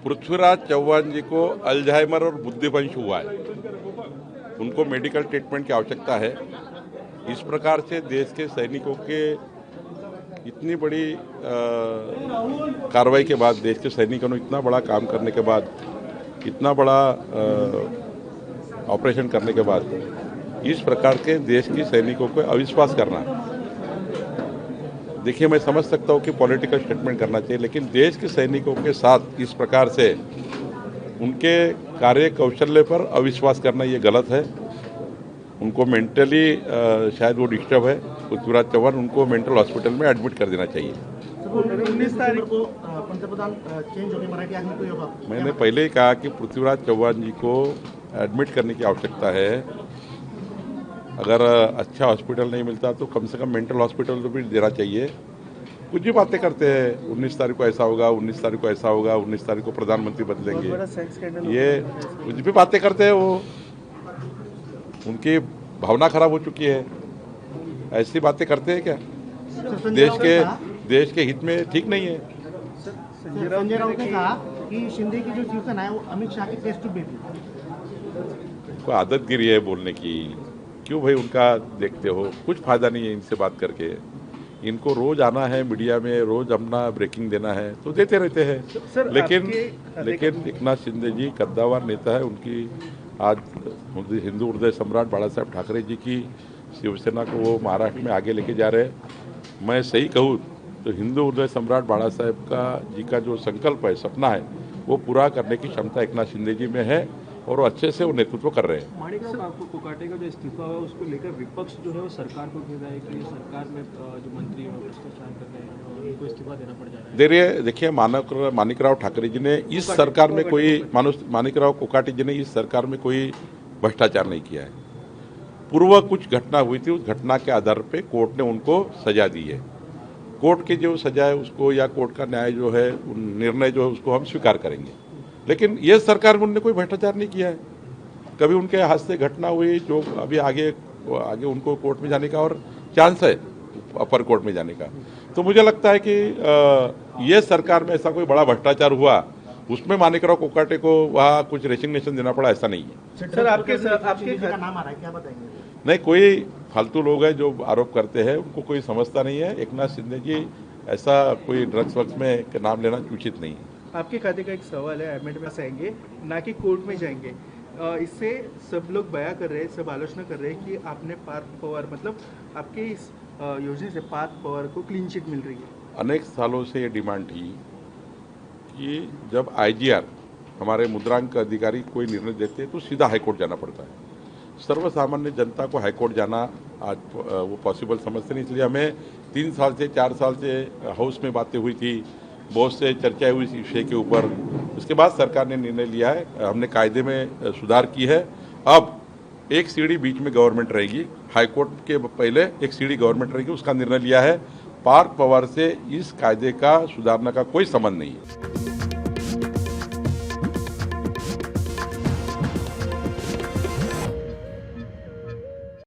पृथ्वीराज चौहान जी को अल्जाइमर और बुद्धिभ्रंश हुआ है, उनको मेडिकल ट्रीटमेंट की आवश्यकता है। इस प्रकार से देश के सैनिकों के इतनी बड़ी कार्रवाई के बाद, देश के सैनिकों ने इतना बड़ा काम करने के बाद, इतना बड़ा ऑपरेशन करने के बाद, इस प्रकार के देश के सैनिकों को अविश्वास करना, देखिए मैं समझ सकता हूँ कि पॉलिटिकल स्टेटमेंट करना चाहिए, लेकिन देश के सैनिकों के साथ इस प्रकार से उनके कार्य कौशल्य पर अविश्वास करना ये गलत है। उनको मेंटली शायद वो डिस्टर्ब है, पृथ्वीराज चौहान, उनको मेंटल हॉस्पिटल में एडमिट कर देना चाहिए। 19 तारीख को पंतप्रधान चेंज होंगे, मराठी आदमी कोई होगा। मैंने पहले ही कहा कि पृथ्वीराज चौहान जी को एडमिट करने की आवश्यकता है। अगर अच्छा हॉस्पिटल नहीं मिलता तो कम से कम मेंटल हॉस्पिटल तो भी देना चाहिए। कुछ भी बातें करते हैं, 19 तारीख को ऐसा होगा, 19 तारीख को ऐसा होगा, 19 तारीख को प्रधानमंत्री बदलेंगे, ये कुछ भी बातें करते हैं। वो उनकी भावना खराब हो चुकी है, ऐसी बातें करते हैं क्या? देश के हित में ठीक नहीं है। संजय राउत ने कहा कि शिंदे की जो शिवसेना है वो अमित शाह की टेस्ट ट्यूब बेटी। उनको आदतगिरी है बोलने की, क्यों भाई उनका देखते हो? कुछ फायदा नहीं है इनसे बात करके। इनको रोज आना है मीडिया में, रोज अपना ब्रेकिंग देना है तो देते रहते हैं। लेकिन एकनाथ शिंदे जी कद्दावर नेता है। उनकी आज हिंदू हृदय सम्राट बाला साहेब ठाकरे जी की शिवसेना को वो महाराष्ट्र में आगे लेके जा रहे हैं। मैं सही कहूँ तो हिंदू हृदय सम्राट बाला साहेब जी का जो संकल्प है, सपना है, वो पूरा करने की क्षमता एकनाथ शिंदे जी में है और वो अच्छे से वो नेतृत्व कर रहे हैं। माणिकराव कोकाटे का जो इस्तीफा है उसको लेकर विपक्ष जो है वो सरकार को कह रहा है कि सरकार में जो मंत्री हैं भ्रष्टाचार कर रहे हैं और उनको इस्तीफा देना पड़ जा रहा है। देखिए माणिकराव ठाकरे जी ने इस सरकार में कोई माणिकराव कोकाटे जी ने इस सरकार में कोई भ्रष्टाचार नहीं किया है। पूर्व कुछ घटना हुई थी, उस घटना के आधार पर कोर्ट ने उनको सजा दी है। कोर्ट की जो सजा है उसको, या कोर्ट का न्याय जो है, निर्णय जो है, उसको हम स्वीकार करेंगे। लेकिन ये सरकार में उन्होंने कोई भ्रष्टाचार नहीं किया है। कभी उनके हाथ से घटना हुई जो अभी आगे उनको कोर्ट में जाने का और चांस है, अपर कोर्ट में जाने का। तो मुझे लगता है कि ये सरकार में ऐसा कोई बड़ा भ्रष्टाचार हुआ उसमें माणिकराव कोकाटे को वहाँ कुछ रेसिग्नेशन देना पड़ा, ऐसा नहीं है। सर आपके का नाम आ रहा है, क्या बताएंगे? नहीं, कोई फालतू लोग हैं जो आरोप करते हैं, उनको कोई समझता नहीं है। एकनाथ शिंदे जी ऐसा कोई ड्रग्स वक्स में नाम लेना उचित नहीं है। आपके खाते का एक सवाल है, एडमिट में आएंगे ना कि कोर्ट में जाएंगे। इससे सब लोग बयां कर रहे हैं, सब आलोचना कर रहे हैं कि आपने पार्थ पवार, मतलब आपके इस योजना से पार्थ पवार को क्लीन चिट मिल रही है। अनेक सालों से ये डिमांड थी कि जब IGR हमारे मुद्रांक अधिकारी कोई निर्णय देते हैं तो सीधा हाईकोर्ट जाना पड़ता है। सर्वसामान्य जनता को हाईकोर्ट जाना आज वो पॉसिबल समझते नहीं, इसलिए हमें 3 साल से 4 साल से हाउस में बातें हुई थी, बहुत से चर्चा हुई इस विषय के ऊपर। उसके बाद सरकार ने निर्णय लिया है, हमने कायदे में सुधार की है। अब एक सीढ़ी बीच में गवर्नमेंट रहेगी, हाईकोर्ट के पहले एक सीढ़ी गवर्नमेंट रहेगी, उसका निर्णय लिया है। पार्थ पवार से इस कायदे का सुधारना का कोई संबंध नहीं है।